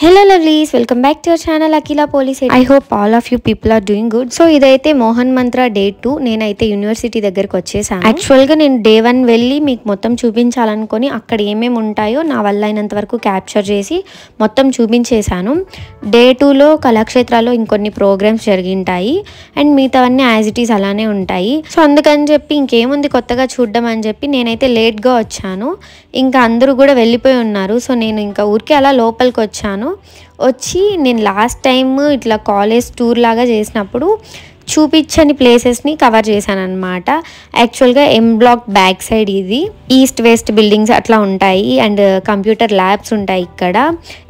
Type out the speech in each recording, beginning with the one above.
Hello lovelies, welcome back to our channel Akila Police. I hope all of you people are doing good. So ఇదైతే మోహన్ మంత్ర day 2 నేనైతే university దగ్గరికి వచ్చేసాను. యాక్చువల్గా నేను day 1 వెళ్ళి మీకు మొత్తం చూపించాలనుకొని అక్కడ ఏమేమి ఉంటాయో నా వల్ల అయినంత వరకు క్యాప్చర్ చేసి మొత్తం చూపించేశాను. డే 2లో కళాక్షేత్రాల్లో ఇంకొన్ని ప్రోగ్రామ్స్ జరిగింటాయి అండ్ మిగతావన్నీ యాజ్ ఇట్ ఈస్ అలానే ఉంటాయి. సో అందుకని చెప్పి ఇంకేముంది కొత్తగా చూడడం అని చెప్పి నేనైతే లేట్గా వచ్చాను. ఇంకా అందరూ కూడా వెళ్ళిపోయి ఉన్నారు. సో నేను ఇంకా ఊరికే అలా లోపలికి వచ్చి నేను లాస్ట్ టైం ఇట్లా కాలేజ్ టూర్ లాగా చేసినప్పుడు చూపించని ప్లేసెస్ని కవర్ చేశాను అనమాట. యాక్చువల్గా ఎం బ్లాక్ బ్యాక్ సైడ్ ఇది ఈస్ట్ వెస్ట్ బిల్డింగ్స్ అట్లా ఉంటాయి అండ్ కంప్యూటర్ ల్యాబ్స్ ఉంటాయి. ఇక్కడ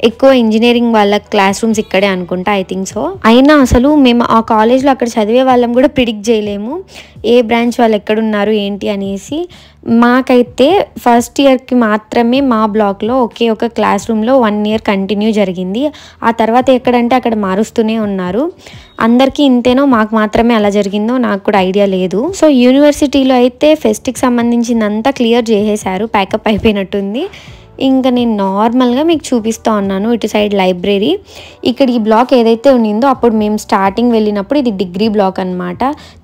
ఎక్కువ ఇంజనీరింగ్ వాళ్ళ క్లాస్ రూమ్స్ ఇక్కడే అనుకుంటా, ఐ థింక్ సో. అయినా అసలు మేము ఆ కాలేజ్లో అక్కడ చదివే వాళ్ళం కూడా ప్రిడిక్ట్ చేయలేము ఏ బ్రాంచ్ వాళ్ళు ఎక్కడున్నారు ఏంటి అనేసి. మాకైతే ఫస్ట్ ఇయర్కి మాత్రమే మా బ్లాక్లో ఒకే ఒక క్లాస్ రూమ్లో 1 year కంటిన్యూ జరిగింది. ఆ తర్వాత ఎక్కడంటే అక్కడ మారుస్తూనే ఉన్నారు. అందరికీ ఇంతేనో మాకు మాత్రమే అలా జరిగిందో నాకు కూడా ఐడియా లేదు. సో యూనివర్సిటీలో అయితే ఫెస్ట్కి సంబంధించిందంతా క్లియర్ చేసేసారు, ప్యాకప్ అయిపోయినట్టుంది. ఇంకా నేను నార్మల్గా మీకు చూపిస్తూ ఉన్నాను. ఇటు సైడ్ లైబ్రరీ, ఇక్కడ ఈ బ్లాక్ ఏదైతే ఉండిందో అప్పుడు మేము స్టార్టింగ్ వెళ్ళినప్పుడు ఇది డిగ్రీ బ్లాక్ అనమాట.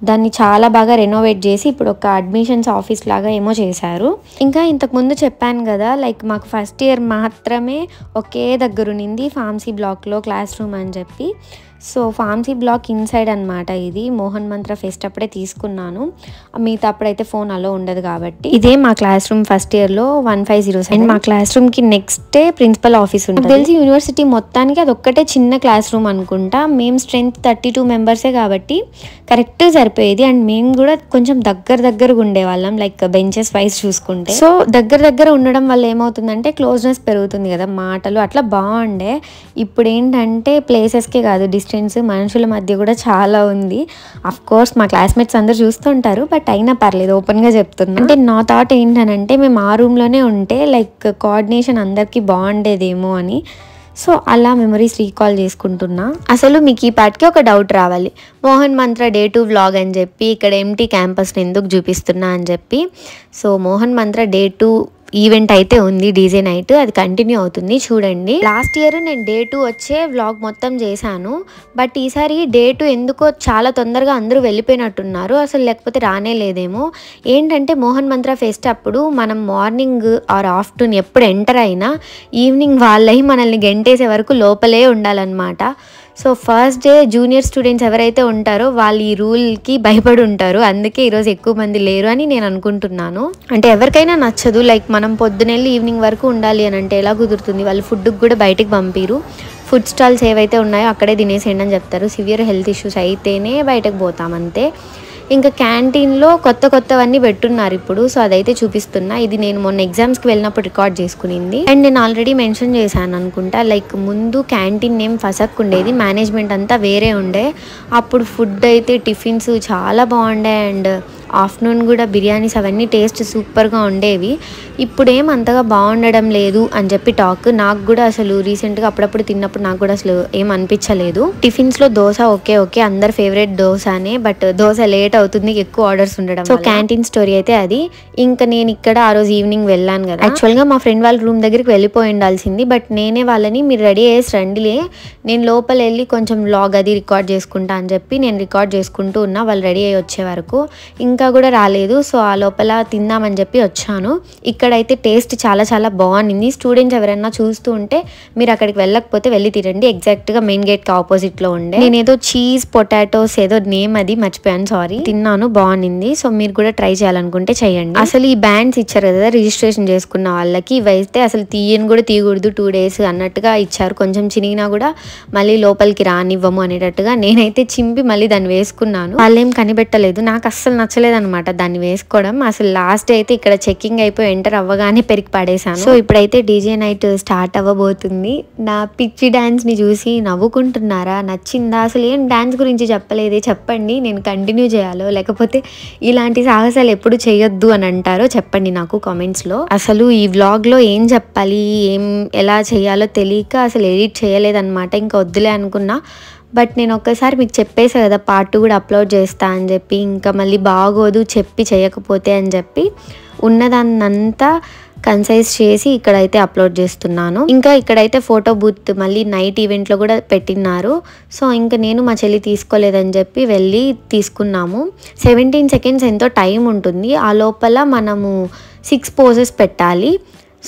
దాన్ని చాలా బాగా రెనోవేట్ చేసి ఇప్పుడు ఒక అడ్మిషన్స్ ఆఫీస్ లాగా ఏమో చేశారు. ఇంకా ఇంతకుముందు చెప్పాను కదా, లైక్ మాకు ఫస్ట్ ఇయర్ మాత్రమే ఒకే దగ్గర ఉన్నింది ఫార్మసీ బ్లాక్లో క్లాస్ రూమ్ అని చెప్పి. సో ఫార్మసీ బ్లాక్ ఇన్సైడ్ అనమాట ఇది. మోహన్ మంత్ర ఫెస్ట్ అప్పుడే తీసుకున్నాను, మిగతా అప్పుడైతే ఫోన్ అలో ఉండదు కాబట్టి. ఇదే మా క్లాస్ రూమ్ ఫస్ట్ ఇయర్లో 1507. మా క్లాస్ రూమ్కి నెక్స్టే ప్రిన్సిపల్ ఆఫీస్ ఉంటుంది. తెలిసి యూనివర్సిటీ మొత్తానికి అది ఒక్కటే చిన్న క్లాస్ రూమ్ అనుకుంటా. మేము స్ట్రెంత్ 32 మెంబర్సే కాబట్టి కరెక్ట్ సరిపోయేది. అండ్ మేము కూడా కొంచెం దగ్గరగా ఉండేవాళ్ళం, లైక్ బెంచెస్ వైజ్ చూసుకుంటే. సో దగ్గర ఉండడం వల్ల ఏమవుతుందంటే క్లోజ్నెస్ పెరుగుతుంది కదా, మాటలు అట్లా బాగుండే. ఇప్పుడు ఏంటంటే ప్లేసెస్కే కాదు, మనుషుల మధ్య కూడా చాలా ఉంది. అఫ్ కోర్స్ మా క్లాస్మేట్స్ అందరు చూస్తుంటారు, బట్ అయినా పర్లేదు, ఓపెన్గా చెప్తున్నా. అంటే నా థాట్ ఏంటనంటే మేము ఆ రూమ్లోనే ఉంటే లైక్ కోఆర్డినేషన్ అందరికీ బాగుండేదేమో అని. సో అలా మెమరీస్ రీకాల్ చేసుకుంటున్నా. అసలు మీకు ఈ పాటికి ఒక డౌట్ రావాలి, మోహన్ మంత్ర డే 2 వ్లాగ్ అని చెప్పి ఇక్కడ ఎంటీ క్యాంపస్ని ఎందుకు చూపిస్తున్నా అని చెప్పి. సో మోహన్ మంత్ర డే 2 ఈవెంట్ అయితే ఉంది, డీజే నైట్, అది కంటిన్యూ అవుతుంది చూడండి. లాస్ట్ ఇయర్ నేను డే 2 వచ్చే వ్లాగ్ మొత్తం చేశాను, బట్ ఈసారి డే 2 ఎందుకో చాలా తొందరగా అందరూ వెళ్ళిపోయినట్టున్నారు, అసలు లేకపోతే రానే లేదేమో. ఏంటంటే మోహన్ మంత్ర ఫెస్ట్ అప్పుడు మనం మార్నింగ్ ఆర్ ఆఫ్టర్నూన్ ఎప్పుడు ఎంటర్ అయినా ఈవినింగ్ వాళ్ళై మనల్ని గెంటేసే వరకు లోపలే ఉండాలన్నమాట. So first day junior students ఎవరైతే ఉంటారో వాళ్ళు ఈ రూల్కి భయపడి ఉంటారు, అందుకే ఈరోజు ఎక్కువ మంది లేరు అని నేను అనుకుంటున్నాను. అంటే ఎవరికైనా నచ్చదు, లైక్ మనం పొద్దునెళ్ళి ఈవినింగ్ వరకు ఉండాలి అని అంటే ఎలా కుదురుతుంది. వాళ్ళు ఫుడ్కి కూడా బయటికి పంపిరు, ఫుడ్ స్టాల్స్ ఏవైతే ఉన్నాయో అక్కడే తినేసేయండి అని చెప్తారు. సివియర్ హెల్త్ ఇష్యూస్ అయితేనే బయటకు పోతామంతే. ఇంకా క్యాంటీన్లో కొత్తవన్నీ పెట్టున్నారు ఇప్పుడు, సో అదైతే చూపిస్తున్నా. ఇది నేను మొన్న ఎగ్జామ్స్కి వెళ్ళినప్పుడు రికార్డ్ చేసుకునింది. అండ్ నేను ఆల్రెడీ మెన్షన్ చేశాను అనుకుంటా, లైక్ ముందు క్యాంటీన్ నేమ్ ఫసక్ ఉండేది, మేనేజ్మెంట్ అంతా వేరే ఉండే. అప్పుడు ఫుడ్ అయితే టిఫిన్స్ చాలా బాగుండే అండ్ ఆఫ్టర్నూన్ కూడా బిర్యానీస్ అవన్నీ టేస్ట్ సూపర్గా ఉండేవి. ఇప్పుడేం అంతగా బాగుండడం లేదు అని చెప్పి టాక్. నాకు కూడా అసలు రీసెంట్గా అప్పుడప్పుడు తిన్నప్పుడు నాకు కూడా అసలు ఏం అనిపించలేదు. టిఫిన్స్లో దోశ ఓకే అందరు ఫేవరెట్ దోశనే, బట్ దోశ లేట్ అవుతుంది ఎక్కువ ఆర్డర్స్ ఉండడం. సో క్యాంటీన్ స్టోరీ అయితే అది. ఇంకా నేను ఇక్కడ ఆ రోజు ఈవినింగ్ వెళ్ళాను కదా, యాక్చువల్గా మా ఫ్రెండ్ వాళ్ళ రూమ్ దగ్గరికి వెళ్ళిపోయి ఉండాల్సింది, బట్ నేనే వాళ్ళని మీరు రెడీ అయ్యేసి రండిలే, నేను లోపల వెళ్ళి కొంచెం వ్లాగ్ అది రికార్డ్ చేసుకుంటా అని చెప్పి నేను రికార్డ్ చేసుకుంటూ ఉన్నా వాళ్ళు రెడీ అయ్యి వచ్చే వరకు. ఇంకా కూడా రాలేదు, సో ఆ లోపల తిందామని చెప్పి వచ్చాను. ఇక్కడైతే టేస్ట్ చాలా బాగుంది. స్టూడెంట్స్ ఎవరైనా చూస్తూ ఉంటే మీరు అక్కడికి వెళ్ళకపోతే వెళ్ళి తినండి, ఎగ్జాక్ట్గా మెయిన్ గేట్కి ఆపోజిట్లో ఉండే. నేనేదో చీజ్ పొటాటోస్ ఏదో నేమ్ అది మర్చిపోయాను, సారీ. తిన్నాను, బాగుంది. సో మీరు కూడా ట్రై చేయాలనుకుంటే చేయండి. అసలు ఈ బ్యాండ్స్ ఇచ్చారు కదా రిజిస్ట్రేషన్ చేసుకున్న వాళ్ళకి, ఇవైతే అసలు తీయని కూడా తీయకూడదు 2 days అన్నట్టుగా ఇచ్చారు. కొంచెం చినిగినా కూడా మళ్ళీ లోపలికి రానివ్వము అనేటట్టుగా. నేనైతే చింపి మళ్ళీ దాన్ని వేసుకున్నాను, వాళ్ళేం కనిపెట్టలేదు. నాకు అస్సలు నచ్చలేదు అనమాట దాన్ని వేసుకోవడం. అసలు లాస్ట్ అయితే ఇక్కడ చెక్కింగ్ అయిపోయి ఎంటర్ అవ్వగానే పెరిగి పడేశాను. సో ఇప్పుడైతే డీజే నైట్ స్టార్ట్ అవ్వబోతుంది. నా పిచ్చి డాన్స్ ని చూసి నవ్వుకుంటున్నారా? నచ్చిందా? అసలు ఏం డాన్స్ గురించి చెప్పలేదే, చెప్పండి, నేను కంటిన్యూ చేయాలో లేకపోతే ఇలాంటి సాహసాలు ఎప్పుడు చేయొద్దు అని అంటారో చెప్పండి నాకు కామెంట్స్ లో. అసలు ఈ వ్లాగ్ లో ఏం చెప్పాలి ఎలా చేయాలో తెలియక అసలు ఎడిట్ చేయలేదన్నమాట. ఇంకా వద్దులే అనుకున్నా, బట్ నేను ఒక్కసారి మీకు చెప్పేసా కదా పార్ట్ 2 కూడా అప్లోడ్ చేస్తా అని చెప్పి. ఇంకా మళ్ళీ బాగోదు చెప్పి చేయకపోతే అని చెప్పి ఉన్నదాన్నంతా కన్సైజ్ చేసి ఇక్కడైతే అప్లోడ్ చేస్తున్నాను. ఇంకా ఇక్కడైతే ఫోటో బూత్ మళ్ళీ నైట్ ఈవెంట్లో కూడా పెట్టినారు. సో ఇంకా నేను మా చెల్లి తీసుకోలేదని చెప్పి వెళ్ళి తీసుకున్నాము. 17 సెకండ్స్ ఎంతో టైం ఉంటుంది. ఆ లోపల మనము 6 పోజెస్ పెట్టాలి.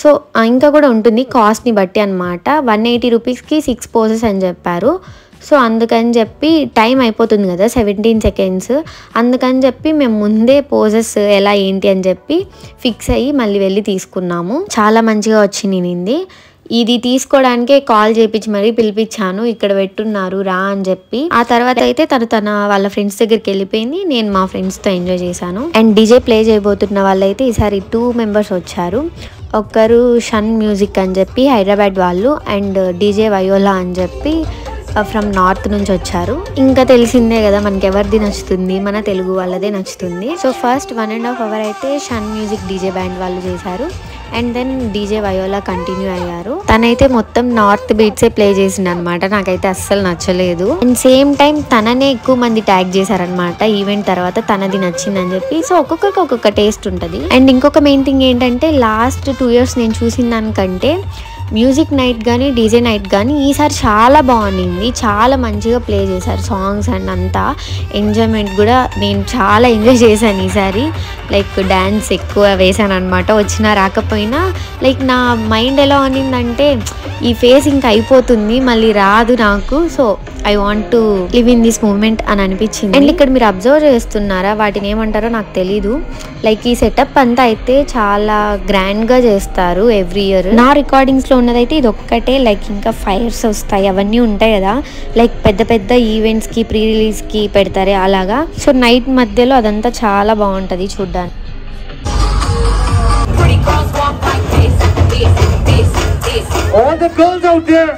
సో ఇంకా కూడా ఉంటుంది కాస్ట్ని బట్టి అనమాట. 180 రూపీస్కి 6 పోజెస్ అని చెప్పారు. సో అందుకని చెప్పి టైం అయిపోతుంది కదా 17 సెకండ్స్, అందుకని చెప్పి మేము ముందే పోజెస్ ఎలా ఏంటి అని చెప్పి ఫిక్స్ అయ్యి మళ్ళీ వెళ్ళి తీసుకున్నాము. చాలా మంచిగా వచ్చింది. ఇది తీసుకోవడానికే కాల్ చేయించి మరీ పిలిపించాను, ఇక్కడ పెట్టున్నారు రా అని చెప్పి. ఆ తర్వాత అయితే తన వాళ్ళ ఫ్రెండ్స్ దగ్గరికి వెళ్ళిపోయింది. నేను మా ఫ్రెండ్స్తో ఎంజాయ్ చేశాను. అండ్ డీజే ప్లే చేయబోతున్న వాళ్ళైతే ఈసారి 2 మెంబర్స్ వచ్చారు. ఒకరు షన్ మ్యూజిక్ అని చెప్పి హైదరాబాద్ వాళ్ళు, అండ్ డీజే వయోలా అని చెప్పి ఫ్రమ్ నార్త్ నుంచి వచ్చారు. ఇంకా తెలిసిందే కదా మనకి ఎవరిది నచ్చుతుంది, మన తెలుగు వాళ్ళదే నచ్చుతుంది. సో ఫస్ట్ 1.5 అవర్ అయితే షన్ మ్యూజిక్ డీజే బ్యాండ్ వాళ్ళు చేశారు. అండ్ దెన్ డీజే వయోలా కంటిన్యూ అయ్యారు. తనైతే మొత్తం నార్త్ బీట్సే ప్లే చేసింది అనమాట. నాకైతే అస్సలు నచ్చలేదు. అండ్ సేమ్ టైం తననే ఎక్కువ మంది ట్యాగ్ చేశారనమాట ఈవెంట్ తర్వాత, తనది నచ్చిందని చెప్పి. సో ఒక్కొక్కరికి ఒక్కొక్క టేస్ట్ ఉంటుంది. అండ్ ఇంకొక మెయిన్ థింగ్ ఏంటంటే లాస్ట్ 2 years నేను చూసిన దానికంటే మ్యూజిక్ నైట్ కానీ డీజే నైట్ కానీ ఈసారి చాలా బాగుంది. చాలా మంచిగా ప్లే చేశారు సాంగ్స్ అండ్ అంతా. ఎంజాయ్మెంట్ కూడా నేను చాలా ఎంజాయ్ చేశాను ఈసారి. లైక్ డ్యాన్స్ ఎక్కువ వేసాను అనమాట. వచ్చినా రాకపోయినా లైక్ నా మైండ్ ఎలా ఉన్నిందంటే ఈ ఫేస్ ఇంకా అయిపోతుంది, మళ్ళీ రాదు నాకు. So I want to live in this moment అని అనిపించింది. అండ్ ఇక్కడ మీరు అబ్జర్వ్ చేస్తున్నారా, వాటిని ఏమంటారో నాకు తెలీదు. లైక్ ఈ సెటప్ అంతా అయితే చాలా గ్రాండ్గా చేస్తారు ఎవ్రీ ఇయర్. నా రికార్డింగ్స్లో ఉన్నదైతే ఇది ఒక్కటే. లైక్ ఇంకా ఫైర్స్ వస్తాయి అవన్నీ ఉంటాయి కదా, లైక్ పెద్ద పెద్ద ఈవెంట్స్కి ప్రీ రిలీజ్కి పెడతారే అలాగా. సో నైట్ మధ్యలో అదంతా చాలా బాగుంటుంది చూడ్డానికి. All the girls out there.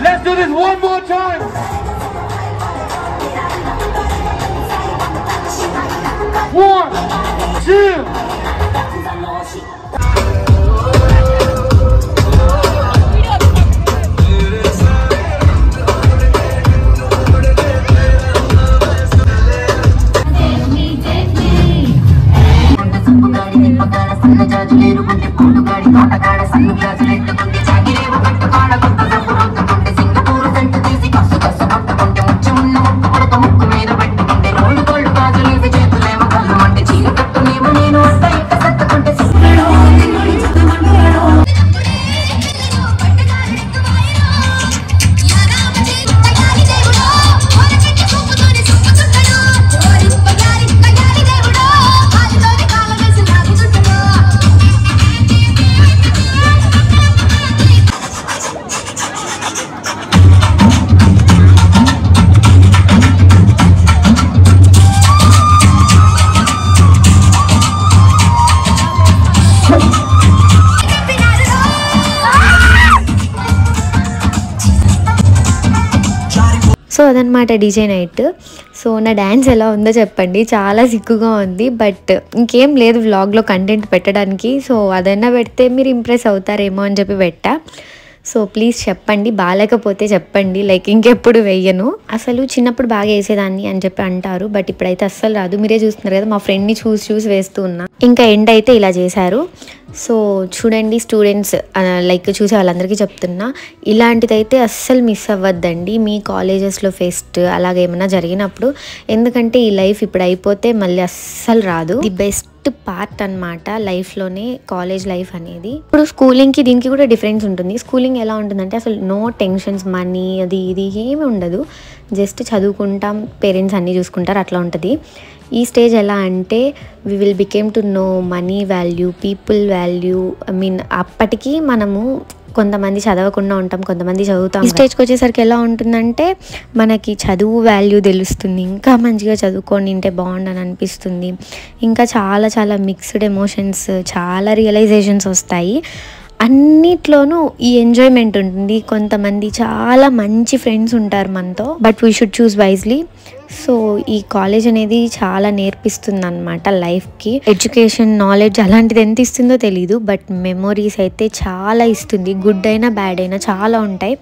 Let's do this one more time. One, two. So అదనమాట డీజే నైట్. సో నా డ్యాన్స్ ఎలా ఉందో చెప్పండి. చాలా సిగ్గుగా ఉంది, బట్ ఇంకేం లేదు వ్లాగ్లో కంటెంట్ పెట్టడానికి. సో అదన్నా పెడితే మీరు ఇంప్రెస్ అవుతారేమో అని చెప్పి పెట్టా. సో ప్లీజ్ చెప్పండి, బాగాలేకపోతే చెప్పండి, లైక్ ఇంకెప్పుడు వెయ్యను. అసలు చిన్నప్పుడు బాగా వేసేదాన్ని అని చెప్పి అంటారు, బట్ ఇప్పుడైతే అస్సలు రాదు. మీరే చూస్తున్నారు కదా, మా ఫ్రెండ్ని చూసి వేస్తూ ఉన్నా. ఇంకా ఎండ్ అయితే ఇలా చేశారు. సో చూడండి స్టూడెంట్స్, లైక్ చూసే వాళ్ళందరికీ చెప్తున్నా, ఇలాంటిదైతే అస్సలు మిస్ అవ్వద్దండి మీ కాలేజెస్లో ఫెస్ట్ అలాగే ఏమైనా జరిగినప్పుడు. ఎందుకంటే ఈ లైఫ్ ఇప్పుడు అయిపోతే మళ్ళీ అస్సలు రాదు. ది బెస్ట్ పార్ట్ అనమాట లైఫ్లోనే కాలేజ్ లైఫ్ అనేది. ఇప్పుడు స్కూలింగ్కి దీనికి కూడా డిఫరెన్స్ ఉంటుంది. స్కూలింగ్ ఎలా ఉంటుందంటే అసలు నో టెన్షన్స్, మనీ అది ఇది ఏమి ఉండదు, జస్ట్ చదువుకుంటాం, పేరెంట్స్ అన్నీ చూసుకుంటారు, అట్లా ఉంటుంది. ఈ స్టేజ్ ఎలా అంటే we will became to know money value, people value. I mean అప్పటికి మనము కొంతమంది చదవకుండా ఉంటాం, కొంతమంది చదువుతాం. ఈ స్టేజ్కి వచ్చేసరికి ఎలా ఉంటుందంటే మనకి చదువు వాల్యూ తెలుస్తుంది, ఇంకా మంచిగా చదువుకొని ఉంటే బాగుండని అనిపిస్తుంది. ఇంకా చాలా చాలా మిక్స్డ్ ఎమోషన్స్, చాలా రియలైజేషన్స్ వస్తాయి. అన్నిట్లోనూ ఈ ఎంజాయ్మెంట్ ఉంటుంది. కొంతమంది చాలా మంచి ఫ్రెండ్స్ ఉంటారు మనతో, but we should choose wisely. So ఈ కాలేజ్ అనేది చాలా నేర్పిస్తుంది అనమాట లైఫ్కి. ఎడ్యుకేషన్, నాలెడ్జ్ అలాంటిది ఎంత ఇస్తుందో తెలీదు, బట్ మెమొరీస్ అయితే చాలా ఇస్తుంది. గుడ్ అయినా బ్యాడ్ అయినా చాలా ఉంటాయి.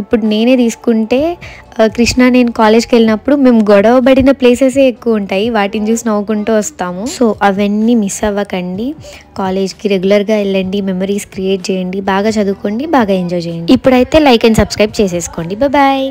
ఇప్పుడు నేనే తీసుకుంటే కృష్ణ నేను కాలేజ్కి వెళ్ళినప్పుడు మేము గొడవ పడిన ప్లేసెసే ఎక్కువ ఉంటాయి, వాటిని చూసి నవ్వుకుంటూ వస్తాము. సో అవన్నీ మిస్ అవ్వకండి, కాలేజ్కి రెగ్యులర్గా వెళ్ళండి, మెమరీస్ క్రియేట్ చేయండి, బాగా చదువుకోండి, బాగా ఎంజాయ్ చేయండి. ఇప్పుడైతే లైక్ అండ్ సబ్స్క్రైబ్ చేసేసుకోండి. బాయ్.